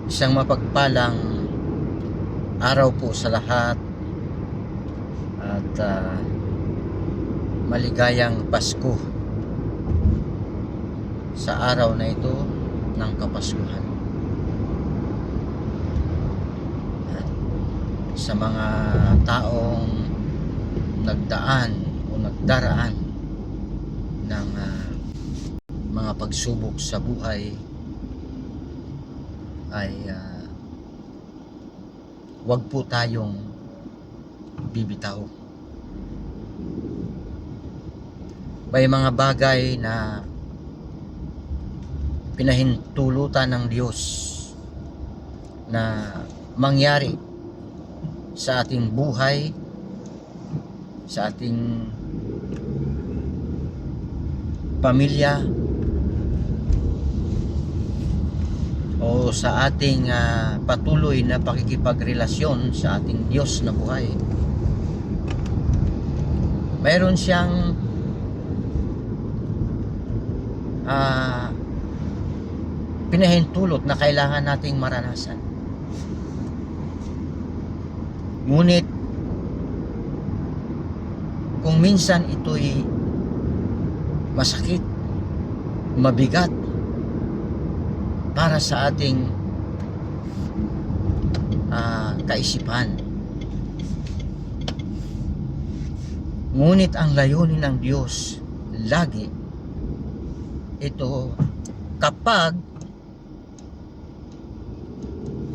Isang mapagpalang araw po sa lahat at maligayang Pasko sa araw na ito ng Kapaskuhan. At sa mga taong nagdaan o nagdaraan ng mga pagsubok sa buhay ay wag po tayong bibitaw. May mga bagay na pinahintulutan ng Diyos na mangyari sa ating buhay, sa ating pamilya, o sa ating patuloy na pakikipagrelasyon sa ating Diyos na buhay. Mayroon siyang pinahintulot na kailangan nating maranasan. Ngunit kung minsan ito'y masakit, mabigat para sa ating kaisipan. Ngunit ang layunin ng Diyos lagi ito, kapag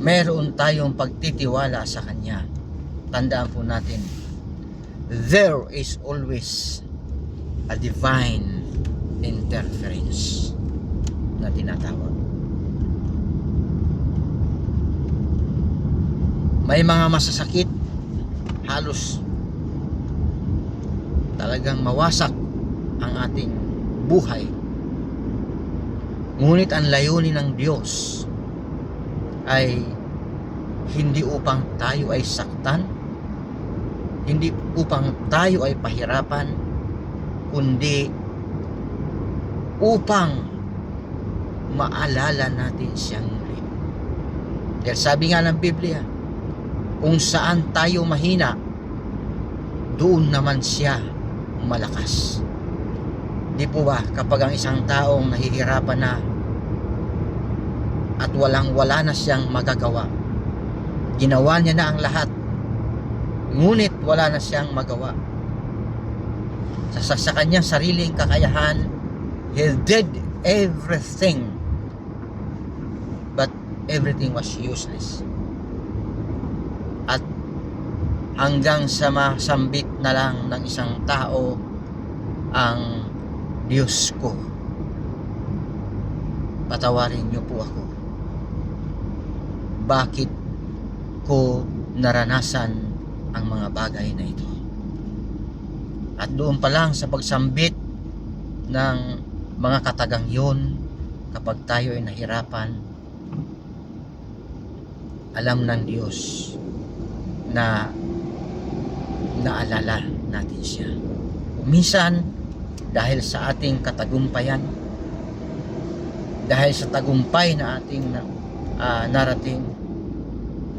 meron tayong pagtitiwala sa Kanya, tandaan po natin, there is always a divine interference na tinatawag. May mga masasakit, halos talagang mawasak ang ating buhay. Ngunit ang layunin ng Diyos ay hindi upang tayo ay saktan, hindi upang tayo ay pahirapan, kundi upang maalala natin siyang muli. Dahil sabi nga ng Biblia, kung saan tayo mahina, doon naman siya malakas. Di po ba kapag ang isang taong nahihirapan na at wala na siyang magagawa, ginawa niya na ang lahat, ngunit wala na siyang magawa sa kanyang sariling kakayahan, he did everything, but everything was useless. At hanggang sa masambit na lang ng isang tao ang Diyos ko, patawarin niyo po ako. Bakit ko naranasan ang mga bagay na ito? At doon pa lang sa pagsambit ng mga katagang yun, kapag tayo ay nahirapan, alam ng Diyos na naalala natin siya. Minsan, dahil sa ating katagumpayan, dahil sa tagumpay na ating narating,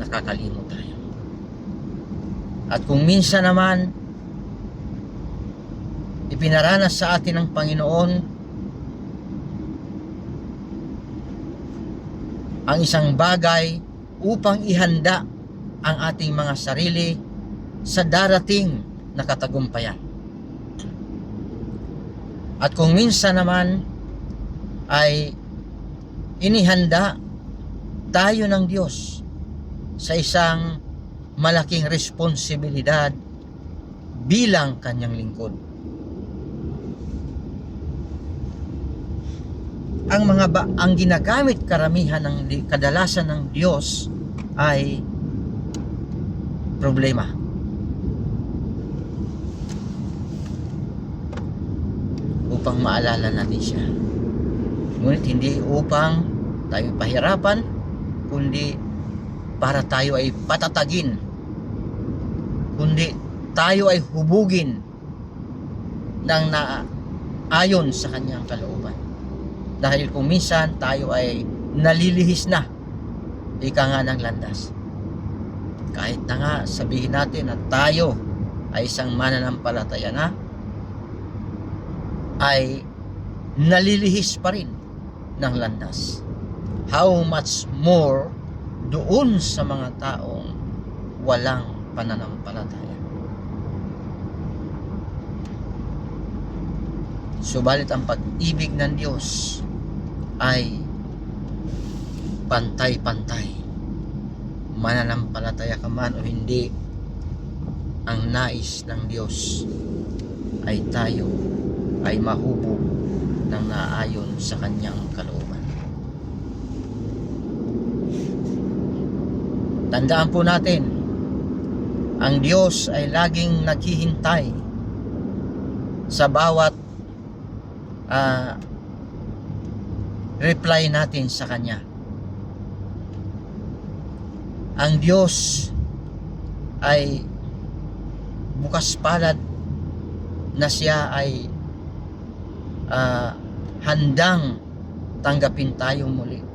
nakakalimot tayo. At kung minsan naman ipinaranas sa atin ng Panginoon ang isang bagay upang ihanda ang ating mga sarili sa darating na katagumpayan. At kung minsan naman ay inihanda tayo ng Diyos sa isang malaking responsibilidad bilang Kanyang lingkod. Ang ginagamit karamihan ng kadalasan ng Diyos ay problema. Upang maalala natin siya. Ngunit hindi upang tayo pahirapan, kundi para tayo ay patatagin, kundi tayo ay hubugin ng ayon sa Kanyang kalooban. Dahil kung minsan tayo ay nalilihis na, ika nga ng landas. Kahit na nga sabihin natin na tayo ay isang mananampalataya na, ay nalilihis pa rin ng landas. How much more doon sa mga taong walang pananampalataya. Subalit ang pag-ibig ng Diyos ay pantay-pantay. Mananampalataya ka man o hindi, ang nais ng Diyos ay tayo ay mahubog ng naayon sa kanyang kalooban. Tandaan po natin, ang Diyos ay laging naghihintay sa bawat reply natin sa Kanya. Ang Diyos ay bukas palad na siya ay handang tanggapin tayo muli.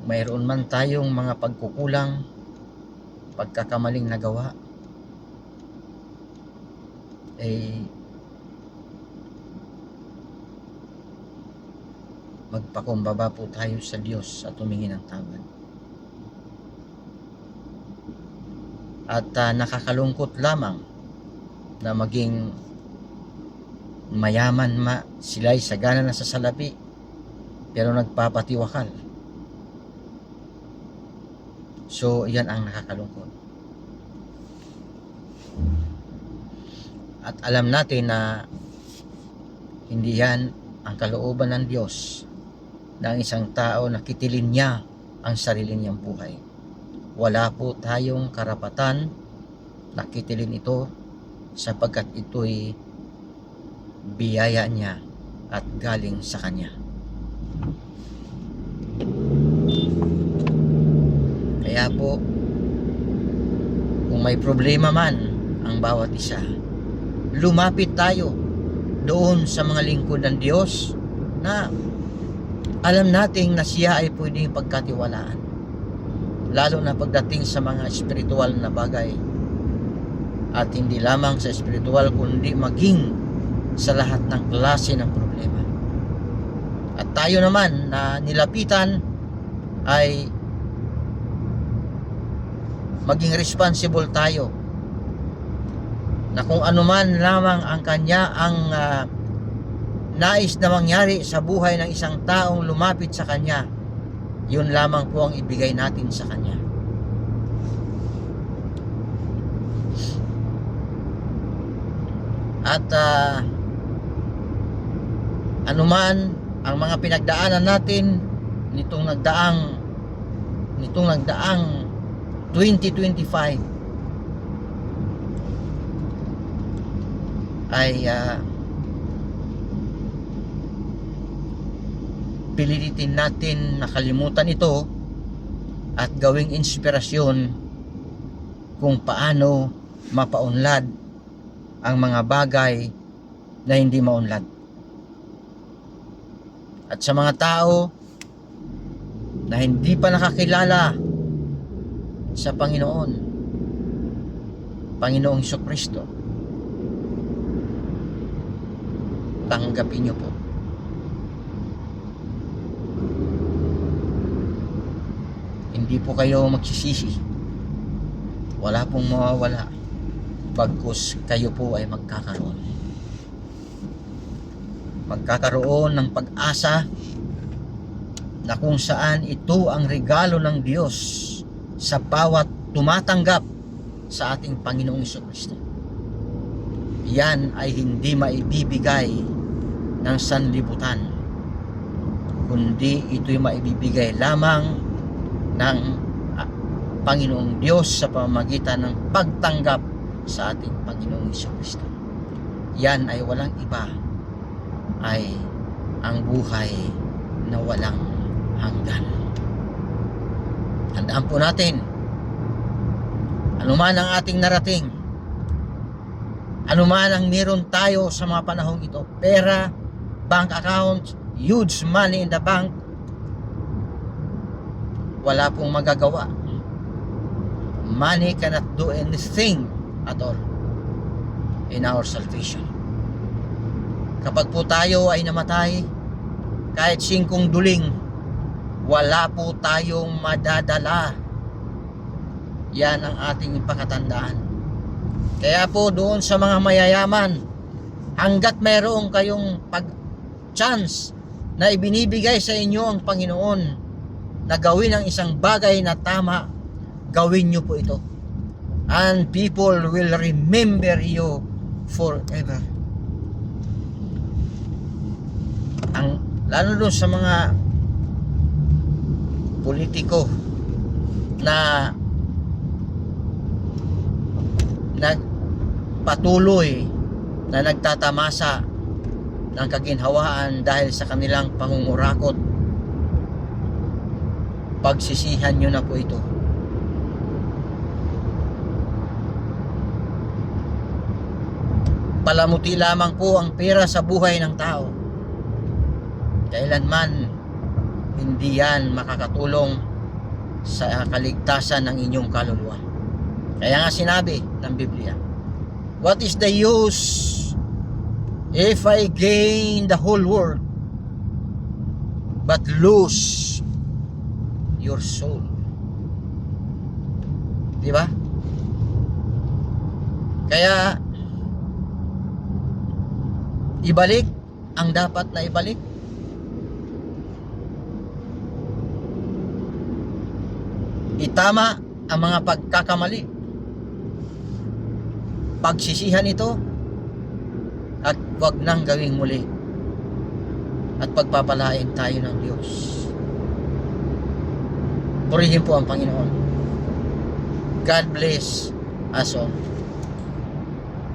Mayroon man tayong mga pagkukulang, pagkakamaling nagawa, magpakumbaba po tayo sa Diyos at humingi ng tawad. At nakakalungkot lamang na maging mayaman sila'y sagana na sa salapi pero nagpapatiwakal. So yan ang nakakalungkot. At alam natin na hindi yan ang kalooban ng Diyos ng isang tao na kitilin niya ang sarili niyang buhay. Wala po tayong karapatan na kitilin ito sapagkat ito'y biyaya niya at galing sa Kanya. Kaya po, kung may problema man ang bawat isa, lumapit tayo doon sa mga lingkod ng Diyos na alam nating na siya ay pwedeng pagkatiwalaan, lalo na pagdating sa mga espiritual na bagay, at hindi lamang sa espiritual kundi maging sa lahat ng klase ng problema. At tayo naman na nilapitan ay maging responsible tayo na kung anuman lamang ang nais na mangyari sa buhay ng isang taong lumapit sa Kanya, yun lamang po ang ibigay natin sa Kanya. At anuman ang mga pinagdaanan natin nitong nagdaang 2025 ay pilitin natin nakalimutan ito at gawing inspirasyon kung paano mapaunlad ang mga bagay na hindi maunlad. At sa mga tao na hindi pa nakakilala sa Panginoong Hesukristo, tanggapin niyo po. Hindi po kayo magsisisi. Wala pong mawawala. Bagkus kayo po ay magkakaroon ng pag-asa na kung saan ito ang regalo ng Diyos sa bawat tumatanggap sa ating Panginoong Hesukristo. Yan ay hindi maibibigay ng sanlibutan, kundi ito'y maibibigay lamang ng Panginoong Diyos sa pamamagitan ng pagtanggap sa ating Panginoong Hesukristo. Yan ay walang iba, ay ang buhay na walang hanggan. Tandaan po natin, anuman ang ating narating, Ano man ang meron tayo sa mga panahong ito, pera, bank account, huge money in the bank, wala pong magagawa. Money cannot do anything at all in our salvation. Kapag po tayo ay namatay, kahit 5 duling, wala po tayong madadala. Yan ang ating ipakatandaan. Kaya po doon sa mga mayayaman, hanggat mayroong kayong chance na ibinibigay sa inyo ang Panginoon na gawin ang isang bagay na tama, gawin nyo po ito. And people will remember you forever. Lalo doon sa mga politiko na patuloy na nagtatamasa ng kaginhawaan dahil sa kanilang pangungurakot, pagsisihan nyo na po ito. Palamuti lamang po ang pera sa buhay ng tao. Kailanman hindi yan makakatulong sa kaligtasan ng inyong kaluluwa. Kaya nga sinabi ng Biblia, what is the use if I gain the whole world but lose your soul? Di ba? Kaya ibalik ang dapat na ibalik. Itama ang mga pagkakamali. Pagsisihan ito at wag nang gawing muli, at pagpapalain tayo ng Diyos. Purihin po ang Panginoon. God bless us all.